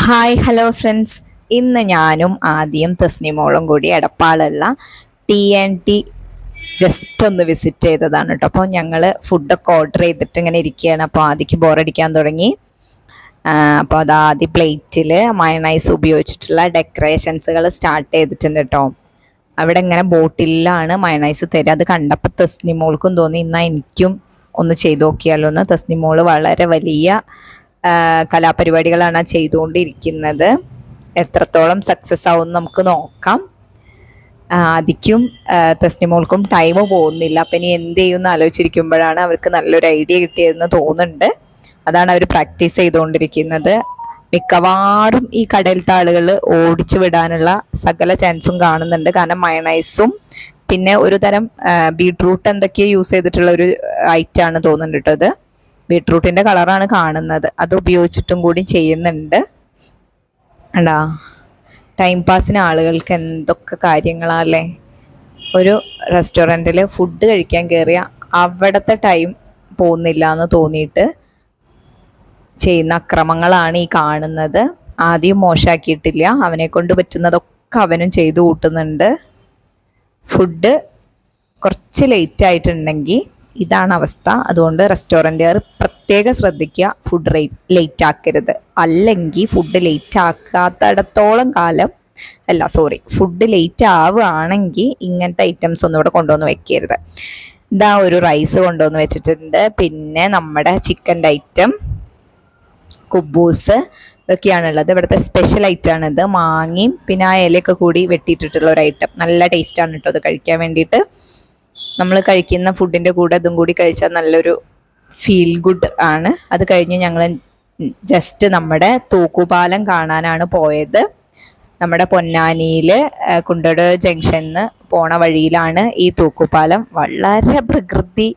Hi hello friends, ഇന്ന് ഞാനും ആദ്യം തസ്നിമോളും കൂടി എടപ്പാളുള്ള TNT ജസ്റ്റ് ഒന്ന് വിസിറ്റ് ചെയ്തതാണ് കേട്ടോ. അപ്പോൾ ഞങ്ങൾ ഫുഡൊക്കെ ഓർഡർ ചെയ്തിട്ട് ഇങ്ങനെ ഇരിക്കുകയാണ്. അപ്പോൾ ആദ്യക്ക് ബോറടിക്കാൻ തുടങ്ങി. അപ്പോൾ അത് ആദ്യം പ്ലേറ്റിൽ മയണൈസ് ഉപയോഗിച്ചിട്ടുള്ള ഡെക്കറേഷൻസുകൾ സ്റ്റാർട്ട് ചെയ്തിട്ടുണ്ട് കേട്ടോ. അവിടെ ഇങ്ങനെ ബോട്ടിലാണ് മയണൈസ് തരിക. അത് കണ്ടപ്പോൾ തസ്നിമോൾക്കും തോന്നി എന്നാൽ എനിക്കും ഒന്ന് ചെയ്ത് നോക്കിയാലോ എന്ന്. തസ്നിമോള് വളരെ വലിയ കലാപരിപാടികളാണ് ചെയ്തുകൊണ്ടിരിക്കുന്നത്. എത്രത്തോളം സക്സസ് ആവും നമുക്ക് നോക്കാം. ആദിക്കും തസ്നിമോൾക്കും ടൈം പോകുന്നില്ല. അപ്പം ഇനി എന്ത് ചെയ്യുമെന്ന് ആലോചിച്ചിരിക്കുമ്പോഴാണ് അവർക്ക് നല്ലൊരു ഐഡിയ കിട്ടിയതെന്ന് തോന്നുന്നുണ്ട്. അതാണ് അവർ പ്രാക്ടീസ് ചെയ്തുകൊണ്ടിരിക്കുന്നത്. മിക്കവാറും ഈ കടയിലത്തെ ആളുകൾ ഓടിച്ചു വിടാനുള്ള സകല ചാൻസും കാണുന്നുണ്ട്. കാരണം മയണൈസും പിന്നെ ഒരു തരം ബീട്രൂട്ട് എന്തൊക്കെയോ യൂസ് ചെയ്തിട്ടുള്ള ഒരു ഐറ്റാണ് തോന്നുന്നുണ്ട് കേട്ടോ. അത് ബീട്രൂട്ടിൻ്റെ കളറാണ് കാണുന്നത്. അത് ഉപയോഗിച്ചിട്ടും കൂടി ചെയ്യുന്നുണ്ട്. അണ്ടാ ടൈം പാസിന് ആളുകൾക്ക് എന്തൊക്കെ കാര്യങ്ങളല്ലേ. ഒരു റെസ്റ്റോറൻറ്റിൽ ഫുഡ് കഴിക്കാൻ കയറിയ അവിടുത്തെ ടൈം പോകുന്നില്ല എന്ന് തോന്നിയിട്ട് ചെയ്യുന്ന അക്രമങ്ങളാണ് ഈ കാണുന്നത്. ആദ്യം മോശമാക്കിയിട്ടില്ല. അവനെ കൊണ്ട് പറ്റുന്നതൊക്കെ അവനും ചെയ്തു കൂട്ടുന്നുണ്ട്. ഫുഡ് കുറച്ച് ലേറ്റ് ആയിട്ടുണ്ടെങ്കിൽ ഇതാണ് അവസ്ഥ. അതുകൊണ്ട് റെസ്റ്റോറൻറ്റുകാർ പ്രത്യേകം ശ്രദ്ധിക്കുക, ഫുഡ് ലേറ്റ് ആക്കരുത്. അല്ലെങ്കിൽ ഫുഡ് ലേറ്റ് ആക്കാത്തിടത്തോളം കാലം ഫുഡ് ലേറ്റ് ആവുകയാണെങ്കിൽ ഇങ്ങനത്തെ ഐറ്റംസ് ഒന്നും ഇവിടെ കൊണ്ടുവന്ന് വെക്കരുത്. ഇതാ ഒരു റൈസ് കൊണ്ടുവന്ന് വെച്ചിട്ടുണ്ട്. പിന്നെ നമ്മുടെ ചിക്കൻ്റെ ഐറ്റം, കുബൂസ്, ഇതൊക്കെയാണുള്ളത്. ഇവിടുത്തെ സ്പെഷ്യൽ ഐറ്റമാണ് ഇത്. മാങ്ങയും പിന്നെ ആ ഇലയൊക്കെ കൂടി വെട്ടിയിട്ടിട്ടുള്ള ഒരു ഐറ്റം. നല്ല ടേസ്റ്റാണ് കേട്ടോ അത് കഴിക്കാൻ വേണ്ടിയിട്ട്. നമ്മൾ കഴിക്കുന്ന ഫുഡിൻ്റെ കൂടെ അതും കൂടി കഴിച്ചാൽ നല്ലൊരു ഫീൽ ഗുഡ് ആണ്. അത് കഴിഞ്ഞ് ഞങ്ങൾ ജസ്റ്റ് നമ്മുടെ തൂക്കുപാലം കാണാനാണ് പോയത്. നമ്മുടെ പൊന്നാനിയിൽ കുണ്ടട് ജംഗ്ഷനിൽ പോണ വഴിയിലാണ് ഈ തൂക്കുപാലം. വളരെ പ്രകൃതി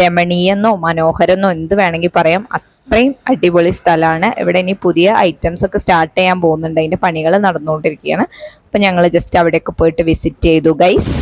രമണീയെന്നോ മനോഹരെന്നോ എന്ത് വേണമെങ്കിൽ പറയാം. അത്രയും അടിപൊളി സ്ഥലമാണ്. ഇവിടെ ഇനി പുതിയ ഐറ്റംസ് ഒക്കെ സ്റ്റാർട്ട് ചെയ്യാൻ പോകുന്നുണ്ട്. അതിൻ്റെ പണികൾ നടന്നുകൊണ്ടിരിക്കുകയാണ്. അപ്പം ഞങ്ങൾ ജസ്റ്റ് അവിടെയൊക്കെ പോയിട്ട് വിസിറ്റ് ചെയ്തു ഗൈസ്.